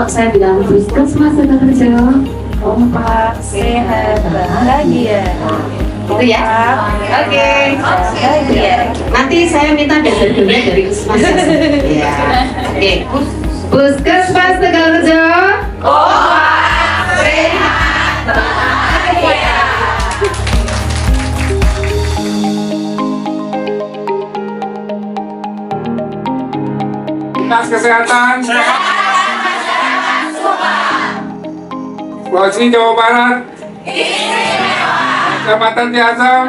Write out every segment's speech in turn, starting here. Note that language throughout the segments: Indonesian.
kalau saya bilang puskesmas Sidoarjo, kompak, sehat, bahagia. gitu ya. Oke. Bahagia. Nanti saya minta data-datanya dari Puskesmas. Ya. Oke. Puskesmas Sidoarjo, Kompak, sehat, bahagia. Dinas Kesehatan Provinsi Jawa Barat Kecamatan Ciasem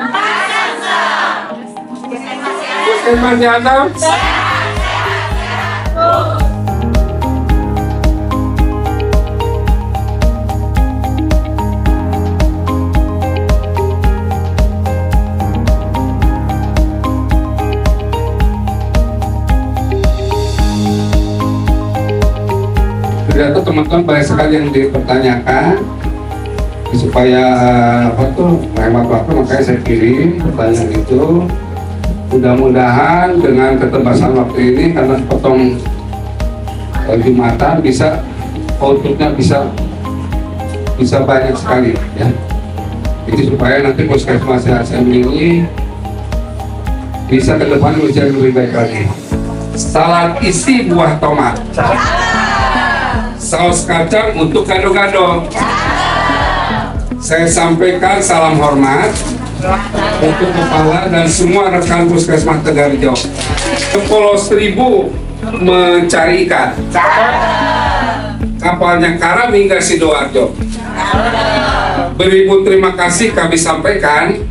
Puskesmas Ciasem ternyata teman-teman banyak sekali yang dipertanyakan supaya hemat waktu, makanya saya kirim pertanyaan itu. Mudah-mudahan dengan keterbatasan waktu ini karena potong Jumatan bisa outputnya bisa banyak sekali ya. Jadi supaya nanti Puskesmas CSM ini bisa ke depan menjadi lebih baik lagi. Salad isi buah tomat. Saus kacang untuk gado-gado. Saya sampaikan salam hormat untuk kepala dan semua rekan Puskesmas Tegarjo. Ke Pulau Seribu mencari ikan. Kapalnya karam hingga Sidoarjo. Beribu terima kasih kami sampaikan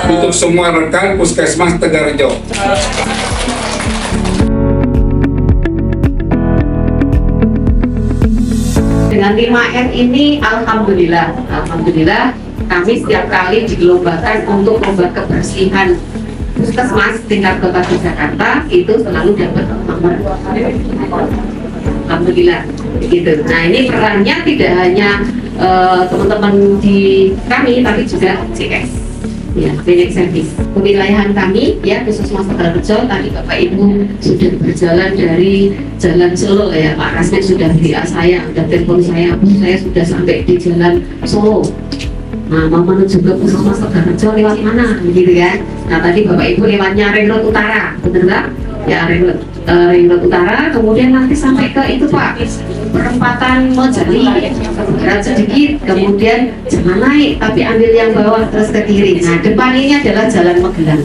untuk semua rekan Puskesmas Tegarjo. dengan 5M ini alhamdulillah kami setiap kali digelombakan untuk lomba kebersihan puskesmas tingkat kota di Jakarta itu selalu dapat nomor. Alhamdulillah gitu. Nah ini perannya tidak hanya teman-teman di kami tapi juga CS ya, klinik service kewilayahan kami ya, Puskesmas Tegarjo. Tadi Bapak Ibu sudah berjalan dari Jalan Solo ya, Pak Rasmi sudah WA saya, sudah telepon saya sudah sampai di Jalan Solo. Nah, mau menuju ke Puskesmas Tegarjo lewat mana gitu kan. Nah tadi Bapak Ibu lewatnya Ring Road Utara, benar nggak? Ya Ring Road Utara, kemudian nanti sampai ke itu Pak, perempatan Mojali, berat sedikit, kemudian jangan naik tapi ambil yang bawah terus ke kiri. Nah depan ini adalah Jalan Magelang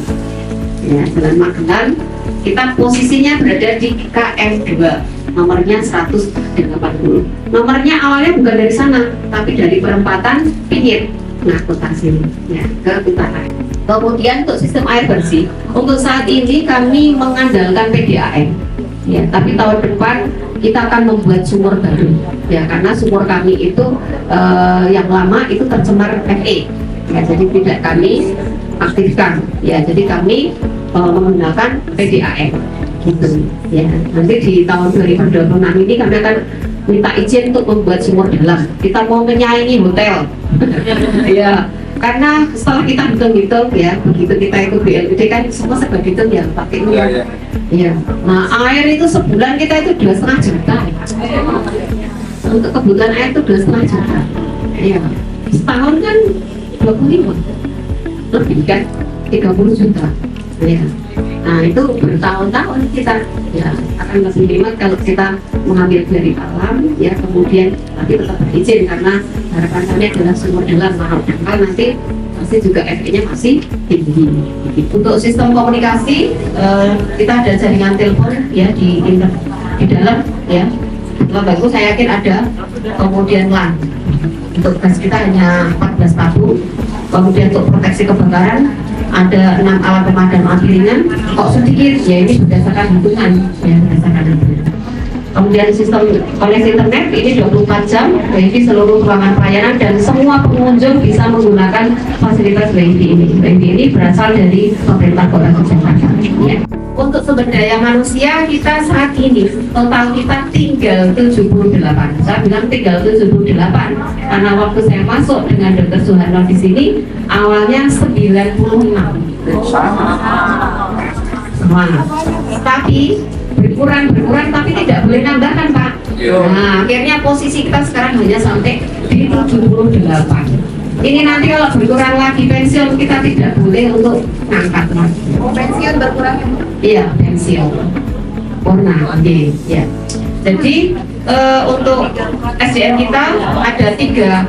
ya, Jalan Magelang. Kita posisinya berada di KM 2, nomornya 180. Nomornya awalnya bukan dari sana tapi dari perempatan Pinggir, nah kota sini ya, ke utara. Kemudian untuk sistem air bersih, untuk saat ini kami mengandalkan PDAM ya, tapi tahun depan kita akan membuat sumur baru ya, karena sumur kami itu yang lama itu tercemar FE ya, jadi tidak kami aktifkan ya, jadi kami menggunakan PDAM gitu ya. Nanti di tahun 2026 ini kami akan minta izin untuk membuat sumur dalam, kita mau menyaingi hotel ya, karena setelah kita hitung-hitung ya, begitu kita ikut BLPD kan semua serba hitung ya pakai ini ya. Nah air itu sebulan kita itu 2,5 juta untuk kebutuhan air itu 2,5 juta ya, setahun kan 25 lebih kan 30 juta ya. Nah itu bertahun-tahun kita ya akan lebih hemat kalau kita mengambil dari alam ya, kemudian tapi tetap berizin karena harapan kami adalah sumur dalam mahal nanti pasti juga FE-nya masih tinggi. Untuk sistem komunikasi kita ada jaringan telepon ya di dalam ya. Setelah bagus saya yakin ada, kemudian LAN. Untuk gas kita hanya 14 tabung. Kemudian untuk proteksi kebakaran ada 6 alat pemadam api ringan. Kok sedikit? Ya ini berdasarkan hitungan ya, berdasarkan hitungan. Kemudian sistem koneksi internet ini 24 jam, WiFi seluruh ruangan pelayanan dan semua pengunjung bisa menggunakan fasilitas WiFi ini. WiFi ini berasal dari pemerintah Kota Jakarta. Ya. Untuk sumber daya manusia kita saat ini total kita tinggal 78. Saya bilang tinggal 78 karena waktu saya masuk dengan Dr. Suharno di sini awalnya 96. Semua. Tapi berkurang tapi tidak boleh nambahkan Pak. Nah, akhirnya posisi kita sekarang hanya sampai di 78. Ini nanti kalau berkurang lagi pensiun kita tidak boleh untuk ngangkat lagi. Oh, pensiun berkurang ya? Iya, pensiun. Purna, oke. Ya. Jadi untuk SDM kita ada 3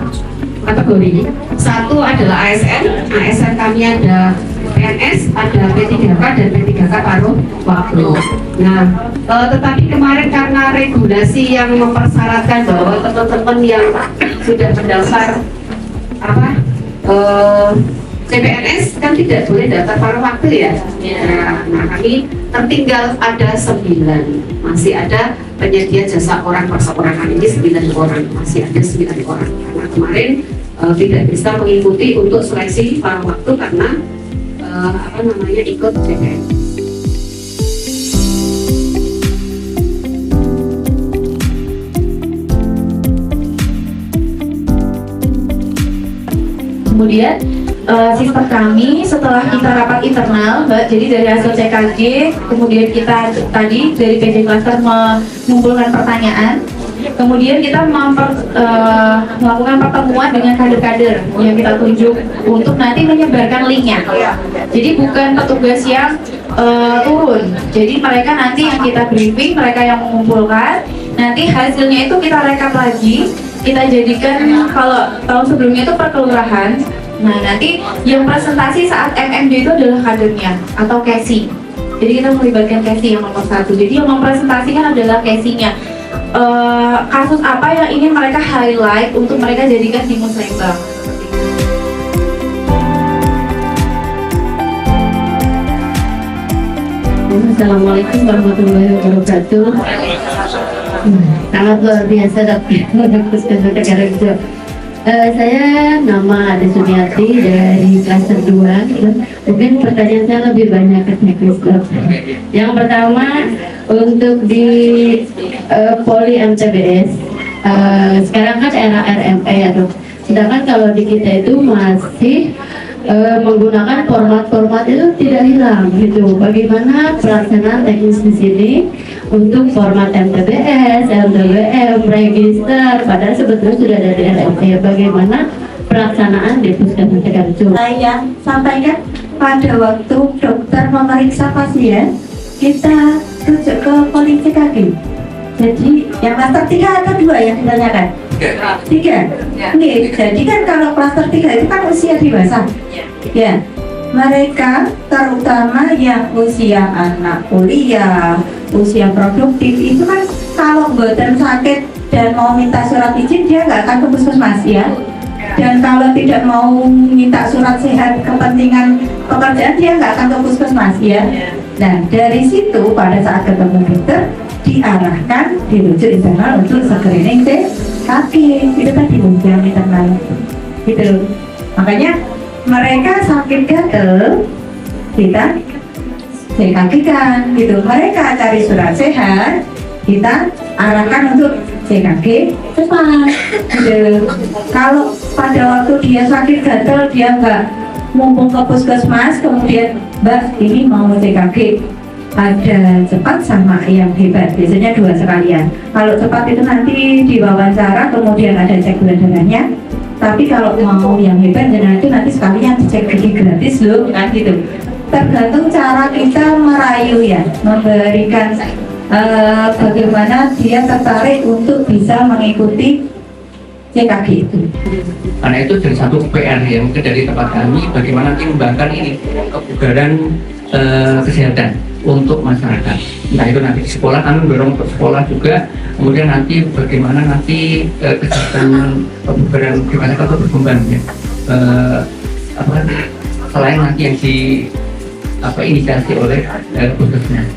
kategori. Satu adalah ASN. ASN kami ada PNS, ada P3K dan P3K paruh waktu. Nah, tetapi kemarin karena regulasi yang mempersyaratkan bahwa teman-teman yang sudah mendaftar CPNS kan tidak boleh daftar paruh waktu ya. Nah, kami tertinggal ada 9. Masih ada penyedia jasa orang perseorangan ini 9 orang, masih ada 9 orang. Karena kemarin tidak bisa mengikuti untuk seleksi paruh waktu karena ikut CPNS. Kemudian sistem kami setelah kita rapat internal, Mbak, jadi dari hasil CKG, kemudian kita tadi dari PD Cluster mengumpulkan pertanyaan, kemudian kita melakukan pertemuan dengan kader-kader yang kita tunjuk untuk nanti menyebarkan linknya. Jadi bukan petugas yang turun, jadi mereka nanti yang kita briefing, mereka yang mengumpulkan, nanti hasilnya itu kita rekap lagi, kita jadikan kalau tahun sebelumnya itu per kelurahan. Nah, nanti yang presentasi saat MMD itu adalah kadernya atau Kesi. Jadi kita melibatkan Kesi yang nomor 1. Jadi yang mempresentasikan adalah Kesinya. Kasus apa yang ingin mereka highlight untuk mereka jadikan di musrembang. Assalamualaikum warahmatullahi wabarakatuh. Sangat luar biasa tapi negara itu. Saya nama Ade Sumiati dari Klaster 2. Mungkin pertanyaan saya lebih banyak ke teknis. Yang pertama untuk di Poli MTBS, sekarang kan era RME ya dok. Sedangkan kalau di kita itu masih menggunakan format-format itu tidak hilang gitu. Bagaimana pelaksanaan teknis di sini untuk format MTBS, LDWM, register, padahal sebetulnya sudah ada di RME. Bagaimana pelaksanaan di Puskesmas Tegarjo? Saya sampaikan pada waktu dokter memeriksa pasien, kita rujuk ke Poli CKG. Jadi yang klaster 3 atau 2 yang ditanyakan? 3. Nih, jadi kan kalau klaster 3 itu kan usia dewasa. Ya, mereka terutama yang usia anak kuliah, usia produktif itu kan kalau buatan sakit dan mau minta surat izin dia nggak akan ke puskesmas ya. Dan kalau tidak mau minta surat sehat kepentingan pekerjaan dia nggak akan ke puskesmas ya. Nah dari situ pada saat ketemu dokter diarahkan dirujuk internal untuk screening CKG itu tadi yang internal gitu. Makanya mereka sakit gatel kita CKG kan gitu. Mereka cari surat sehat kita arahkan untuk CKG cepat gitu. Kalau pada waktu dia sakit gatel dia nggak mumpung ke puskesmas kemudian Mbak ini mau CKG, ada cepat sama yang hebat, biasanya 2 sekalian. Kalau cepat itu nanti diwawancara kemudian ada cek gula darahnya, tapi kalau mau yang hebat dan itu nanti sekalian dicek gigi gratis loh kan gitu. Tergantung cara kita merayu ya, memberikan bagaimana dia tertarik untuk bisa mengikuti CKG itu. Karena itu dari satu PR ya, mungkin dari tempat kami bagaimana nanti mengembangkan ini kebugaran kesehatan untuk masyarakat. Nah itu nanti di sekolah kami mendorong untuk sekolah juga, kemudian nanti bagaimana nanti kesehatan kebugaran di masyarakat itu berkembang ya. Selain nanti yang inisiasi oleh puskesmas.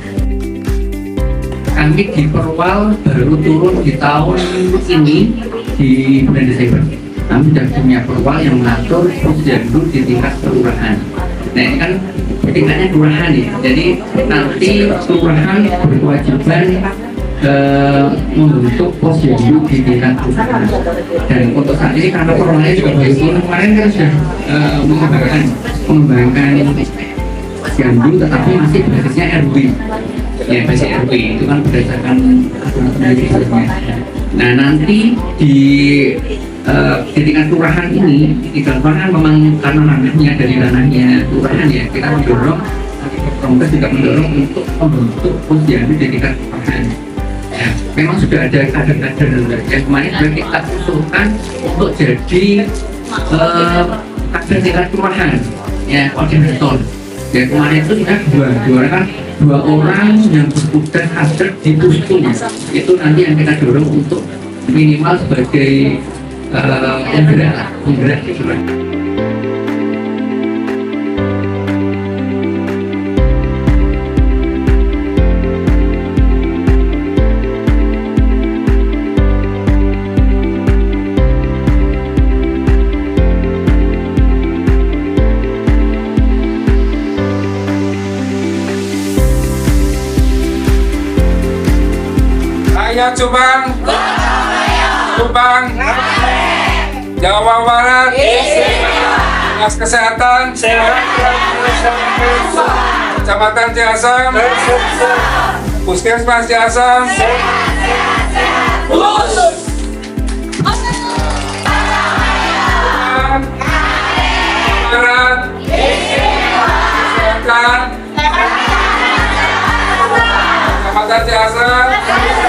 Kami di Perwal baru turun di tahun ini di bulan Desember. Kami sudah punya Perwal yang mengatur posyandu di tingkat kelurahan. Nah ini kan tingkatnya kelurahan ya. Jadi nanti kelurahan berkewajiban membentuk posyandu di tingkat kelurahan. Dan untuk saat ini karena Perwalnya juga baru turun kemarin kan sudah mengembangkan posyandu, tetapi masih basisnya RW. ya PCRW itu kan berdasarkan aturan sendiri. Nah nanti di tingkat kelurahan ini, di kelurahan memang karena ranahnya dari ranahnya kelurahan ya, kita mendorong, Kongres juga mendorong untuk membentuk posyandu di tingkat kelurahan. Ya, memang sudah ada kader-kader yang kemarin sudah kita usulkan untuk jadi kader tingkat kelurahan, ya koordinator. Ya kemarin itu kita dua orang yang bertugas kader di puskul, itu nanti yang kita dorong untuk minimal sebagai penggerak gitu. Saya Subang, Jawa Barat, Dinas Kesehatan, Kecamatan Ciasem, Puskesmas Ciasem, Barat, Selatan, Kecamatan Ciasem,